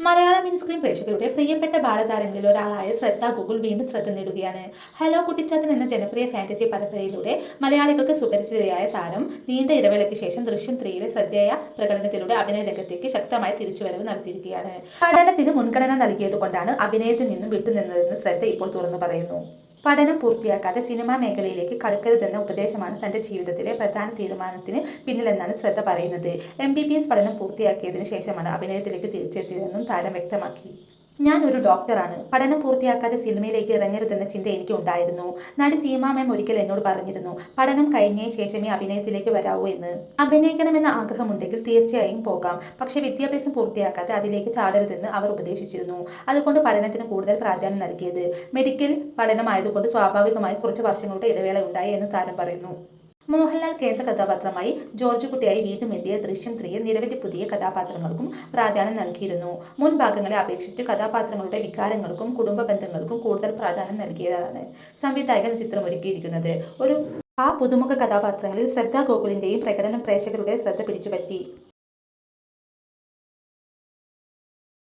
Malayalam mini screen പ്രേക്ഷകരുടെ പ്രിയപ്പെട്ട ബാലതാരങ്ങളിൽ ഒരാളായ ശ്രദ്ധ ഗോകുൽ വീണ്ടും ശ്രദ്ധ നേടുകയാണ്. ഹലോ കുട്ടിച്ചാത്തൻ എന്ന ജനപ്രിയ ഫാന്റസി പരമ്പരയിലൂടെ മലയാളികൾക്ക് സുപരിചിതയായ താരം നീണ്ട ഇടവേളയ്ക്ക് ശേഷം ദൃശ്യം 3-ലെ ശ്രദ്ധേയ പ്രകടനത്തിലൂടെ അഭിനയ രംഗത്തേക്ക് ശക്തമായ തിരിച്ചുവരവ് നടത്തിയിരിക്കുകയാണ്. പഠനത്തിന് മുൻഗണന നൽകിയതുകൊണ്ടാണ് അഭിനയത്തിൽ നിന്നും വിട്ടുനിന്നതെന്ന് ശ്രദ്ധ ഇപ്പോൾ തുറന്നു പറയുന്നു. പഠനം പൂർത്തിയാക്കാതെ സിനിമാ മേഖലയിലേക്ക് കടക്കരുതെന്ന ഉപദേശമാണ് തന്റെ ജീവിതത്തിലെ പ്രധാന തീരുമാനത്തിന് പിന്നിലെന്നാണ് ശ്രദ്ധ പറയുന്നത്. MBBS പഠനം പൂർത്തിയാക്കിയതിനു ശേഷമാണ് അഭിനയത്തിലേക്ക് തിരിച്ചെത്തിയതെന്നും താരം വ്യക്തമാക്കി. ഞാൻ ഒരു ഡോക്ടറാണ്. പഠനം പൂർത്തിയാക്കാതെ സിനിമയിലേക്ക് ഇറങ്ങരുതെന്ന ചിന്ത എനിക്ക് ഉണ്ടായിരുന്നു. നടി സീമ മാം ഒരിക്കൽ എന്നോട് പറഞ്ഞിരുന്നു, പഠനം കഴിഞ്ഞ ശേഷമേ അഭിനയത്തിലേക്ക് വരാവൂ എന്ന്. അഭിനയിക്കണമെന്ന ആഗ്രഹമുണ്ടെങ്കിൽ തീർച്ചയായും പോകാം. പക്ഷേ വിദ്യാഭ്യാസം പൂർത്തിയാക്കാതെ അതിലേക്ക് ചാടരുതെന്ന് അവർ ഉപദേശിച്ചിരുന്നു. അതുകൊണ്ട് പഠനത്തിന് കൂടുതൽ പ്രാധാന്യം നൽകിയത്. മെഡിക്കൽ പഠനമായതുകൊണ്ട് സ്വാഭാവികമായി കുറച്ച് വർഷങ്ങളുടെ ഇടവേള ഉണ്ടായി എന്ന് താരം പറയുന്നു. മോഹൻലാൽ കേന്ദ്ര കഥാപാത്രമായി ജോർജ് കുട്ടിയായി വീണ്ടും എത്തിയ ദൃശ്യം 3-ൽ നിരവധി പുതിയ കഥാപാത്രങ്ങൾക്കും പ്രാധാന്യം നൽകിയിരുന്നു. മുൻ ഭാഗങ്ങളെ അപേക്ഷിച്ച് കഥാപാത്രങ്ങളുടെ വികാരങ്ങൾക്കും കുടുംബ ബന്ധങ്ങൾക്കും കൂടുതൽ പ്രാധാന്യം നൽകിയതാണ് സംവിധായകൻ ചിത്രമൊരുക്കിയിരിക്കുന്നത്. ആ പുതുമുഖ കഥാപാത്രങ്ങളിൽ ശ്രദ്ധ ഗോകുലിന്റെയും പ്രകടനം പ്രേക്ഷകരുടെ ശ്രദ്ധ പിടിച്ചുപറ്റി.